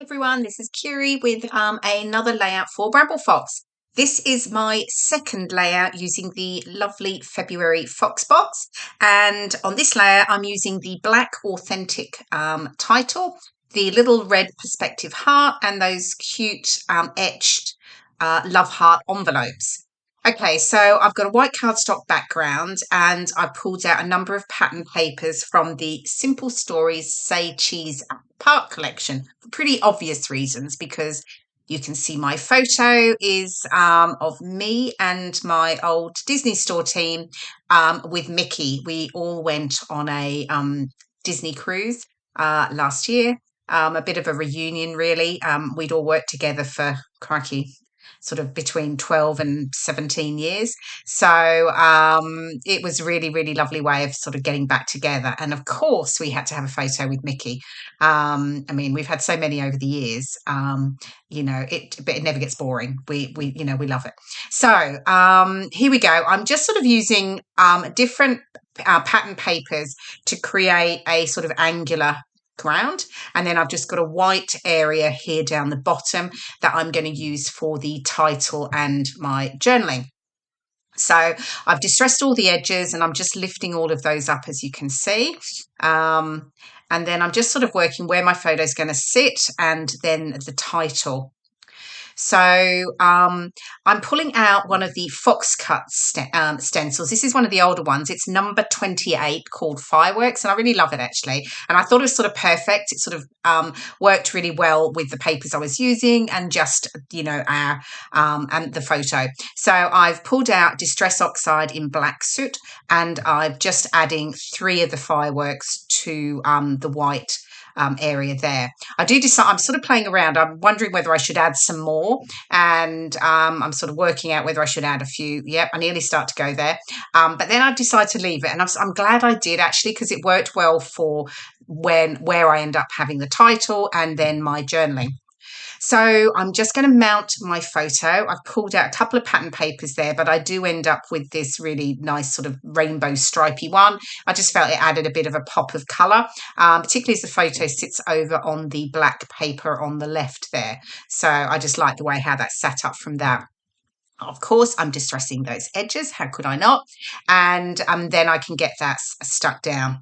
Everyone, this is Kirei with another layout for Bramble Fox. This is my second layout using the lovely February Fox box, and on this layout I'm using the black authentic title, the little red perspective heart, and those cute etched love heart envelopes. Okay, so I've got a white cardstock background and I pulled out a number of pattern papers from the Simple Stories Say Cheese Park collection for pretty obvious reasons, because you can see my photo is of me and my old Disney store team with Mickey. We all went on a Disney cruise last year. A bit of a reunion, really. We'd all worked together for, crikey, sort of between 12 and 17 years. So it was really, really lovely way of sort of getting back together. And of course, we had to have a photo with Mickey. I mean, we've had so many over the years, but it never gets boring. We love it. So here we go. I'm just sort of using different pattern papers to create a sort of angular ground, and then I've just got a white area here down the bottom that I'm going to use for the title and my journaling. So I've distressed all the edges and I'm just lifting all of those up, as you can see. And then I'm just sort of working where my photo is going to sit and then the title. So I'm pulling out one of the Fox Cut stencils. This is one of the older ones. It's number 28, called Fireworks, and I really love it, actually. And I thought it was sort of perfect. It sort of worked really well with the papers I was using and just, our and the photo. So I've pulled out Distress Oxide in Black Soot, and I'm just adding 3 of the fireworks to the white area there. I do decide, I'm sort of playing around. I'm wondering whether I should add some more, and I'm sort of working out whether I should add a few. Yep, I nearly start to go there. But then I decided to leave it, and I'm glad I did, actually, because it worked well for where I end up having the title and then my journaling. So I'm just going to mount my photo. I've pulled out a couple of pattern papers there, but I do end up with this really nice sort of rainbow stripy one. I just felt it added a bit of a pop of colour, particularly as the photo sits over on the black paper on the left there. So I just like the way how that's set up from that. Of course, I'm distressing those edges. How could I not? And then I can get that stuck down.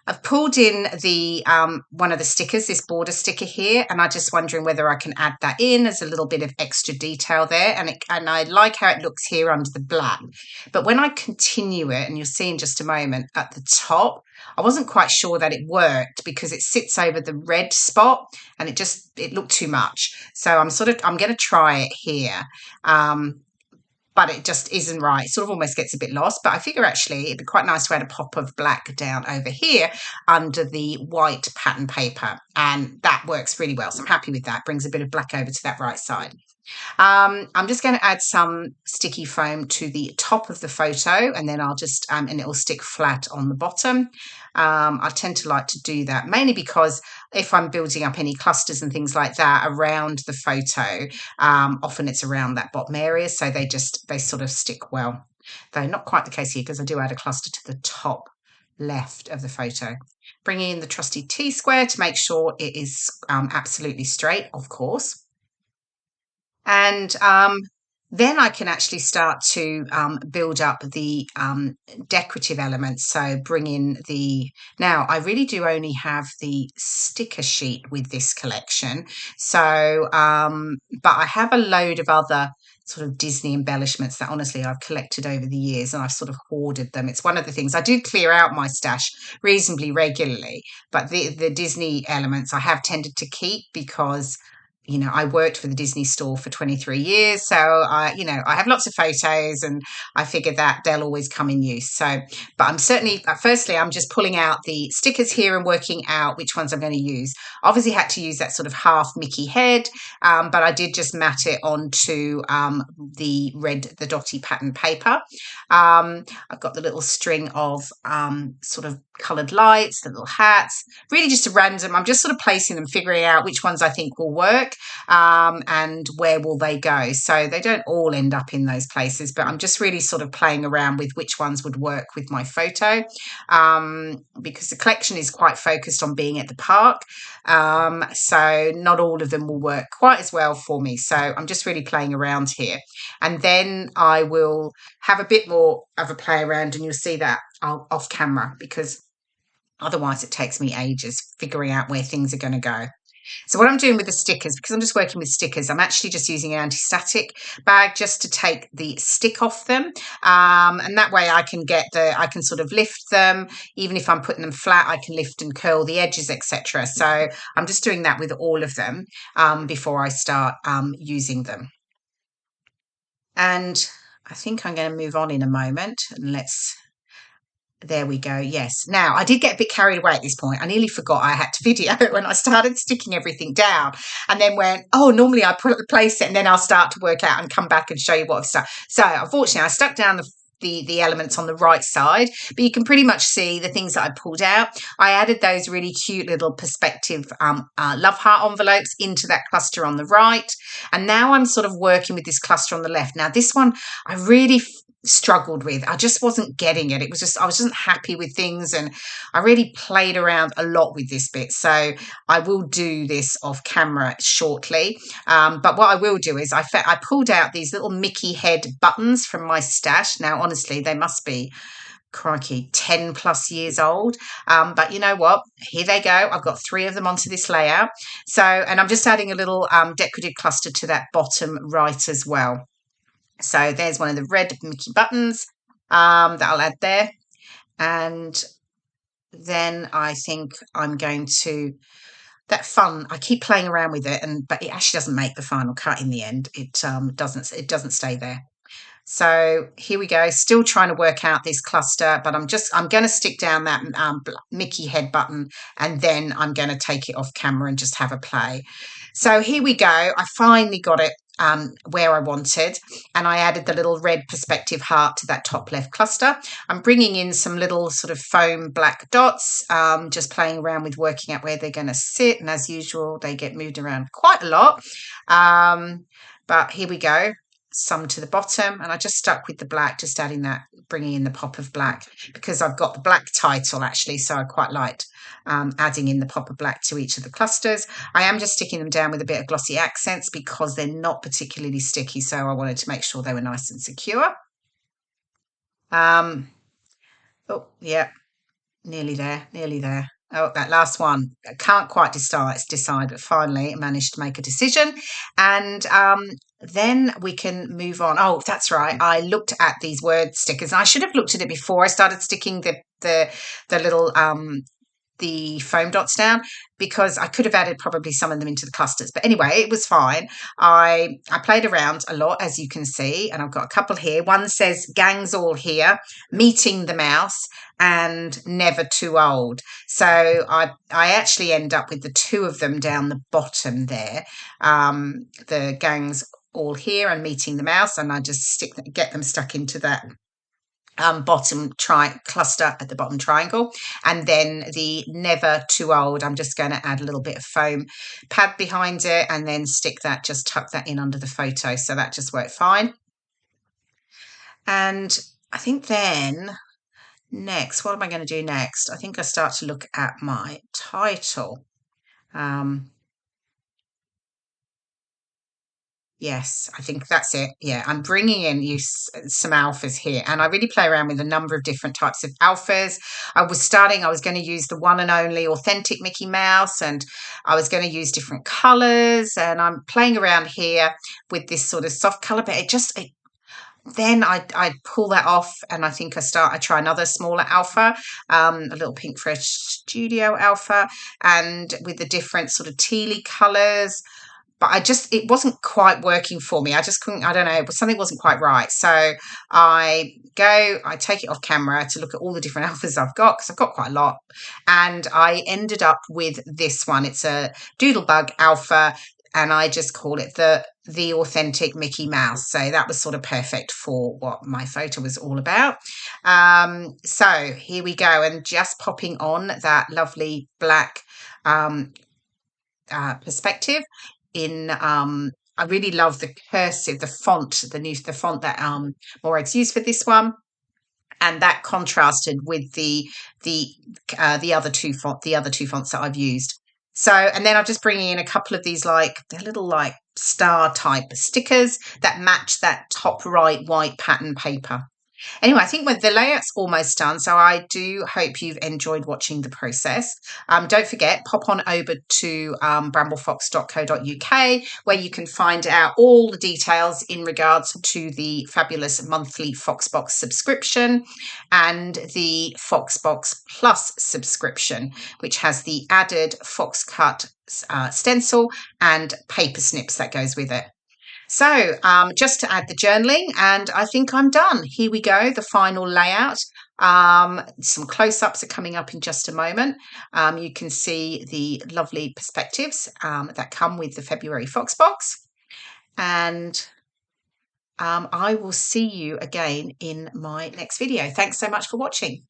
I've pulled in the one of the stickers, this border sticker here, and I'm just wondering whether I can add that in as a little bit of extra detail there. And I like how it looks here under the black. But when I continue it, and you'll see in just a moment at the top, I wasn't quite sure that it worked because it sits over the red spot, and it looked too much. So I'm going to try it here. But it just isn't right. It sort of almost gets a bit lost. But I figure actually it'd be quite nice to add a pop of black down over here under the white pattern paper. And that works really well. So I'm happy with that. Brings a bit of black over to that right side. I'm just going to add some sticky foam to the top of the photo, and then I'll just, and it will stick flat on the bottom. I tend to like to do that mainly because if I'm building up any clusters and things like that around the photo, often it's around that bottom area, so they sort of stick well. Though not quite the case here, because I do add a cluster to the top left of the photo. Bringing in the trusty T-square to make sure it is absolutely straight, of course. And then I can actually start to build up the decorative elements. So bring in now I really do only have the sticker sheet with this collection. So, but I have a load of other sort of Disney embellishments that honestly I've collected over the years, and I've sort of hoarded them. It's one of the things I do clear out my stash reasonably regularly, but the Disney elements I have tended to keep because I worked for the Disney store for 23 years. So I have lots of photos, and I figure that they'll always come in use. So, but I'm certainly, firstly, I'm just pulling out the stickers here and working out which ones I'm going to use. Obviously had to use that sort of half Mickey head, but I did just mat it onto the dotty pattern paper. I've got the little string of sort of coloured lights, the little hats, really just a random. I'm just sort of placing them, figuring out which ones I think will work and where will they go. So they don't all end up in those places, but I'm just really sort of playing around with which ones would work with my photo because the collection is quite focused on being at the park. So not all of them will work quite as well for me. So I'm just really playing around here. And then I will have a bit more of a play around and you'll see that off camera because otherwise it takes me ages figuring out where things are going to go. So what I'm doing with the stickers, because I'm just working with stickers, I'm actually just using an anti-static bag just to take the stick off them. And that way I can sort of lift them. Even if I'm putting them flat, I can lift and curl the edges, etc. So I'm just doing that with all of them before I start using them. And I think I'm going to move on in a moment and there we go. Yes. Now, I did get a bit carried away at this point. I nearly forgot I had to video when I started sticking everything down and then went, oh, normally I place it and then I'll start to work out and come back and show you what I've stuck. So unfortunately, I stuck down the elements on the right side, but you can pretty much see the things that I pulled out. I added those really cute little perspective love heart envelopes into that cluster on the right. And now I'm sort of working with this cluster on the left. Now, this one I really struggled with. I just wasn't getting it. I wasn't happy with things and I really played around a lot with this bit. So I will do this off camera shortly. But what I will do is I pulled out these little Mickey head buttons from my stash. Now, honestly, they must be, crikey, 10 plus years old. But you know what? Here they go. I've got 3 of them onto this layout. So, and I'm just adding a little decorative cluster to that bottom right as well. So there's one of the red Mickey buttons that I'll add there. And then I think I'm going to, that fun, I keep playing around with it, but it actually doesn't make the final cut in the end. It doesn't stay there. So here we go, still trying to work out this cluster, but I'm going to stick down that Mickey head button and then I'm going to take it off camera and just have a play. So here we go. I finally got it where I wanted, and I added the little red perspective heart to that top left cluster. I'm bringing in some little sort of foam black dots, just playing around with working out where they're going to sit, and as usual they get moved around quite a lot, but here we go. Some to the bottom, and I just stuck with the black, just adding that, bringing in the pop of black because I've got the black title actually, so I quite liked adding in the pop of black to each of the clusters. I am just sticking them down with a bit of glossy accents because they're not particularly sticky, so I wanted to make sure they were nice and secure. Oh yeah, nearly there. Oh, that last one, I can't quite decide, but finally I managed to make a decision. And then we can move on. Oh, that's right. I looked at these word stickers. And I should have looked at it before I started sticking the little the foam dots down because I could have added probably some of them into the clusters. But anyway, it was fine. I played around a lot, as you can see, and I've got a couple here. One says gangs all here, meeting the mouse, and never too old. So I actually end up with the 2 of them down the bottom there, the gangs all here and meeting the mouse, and I just get them stuck into that bottom cluster at the bottom triangle. And then the never too old, I'm just going to add a little bit of foam pad behind it and then tuck that in under the photo. So that just worked fine. And I think then next, what am I going to do next? I think I start to look at my title. Yes, I think that's it. Yeah, I'm bringing in some alphas here, and I really play around with a number of different types of alphas. I was going to use the one and only authentic Mickey Mouse, and I was going to use different colors, and I'm playing around here with this sort of soft color, but then I pull that off, and I think I try another smaller alpha, a little Pink Fresh Studio alpha, and with the different sort of tealy colors. But it wasn't quite working for me. I just couldn't, I don't know, something wasn't quite right. So I take it off camera to look at all the different alphas I've got, because I've got quite a lot. And I ended up with this one. It's a Doodlebug alpha. and I just call it the authentic Mickey Mouse. So that was sort of perfect for what my photo was all about. So here we go, and just popping on that lovely black perspective in I really love the cursive, the font, the font that Moreg's used for this one, and that contrasted with the other two fonts that I've used. So, and then I'm just bringing in a couple of these, like they're little like star type stickers that match that top right white pattern paper. Anyway, I think the layout's almost done, so I do hope you've enjoyed watching the process. Don't forget, pop on over to bramblefox.co.uk, where you can find out all the details in regards to the fabulous monthly Foxbox subscription and the Foxbox Plus subscription, which has the added Fox Cut stencil and paper snips that goes with it. So just to add the journaling, and I think I'm done. Here we go, the final layout. Some close-ups are coming up in just a moment. You can see the lovely perspectives that come with the February Foxbox. And I will see you again in my next video. Thanks so much for watching.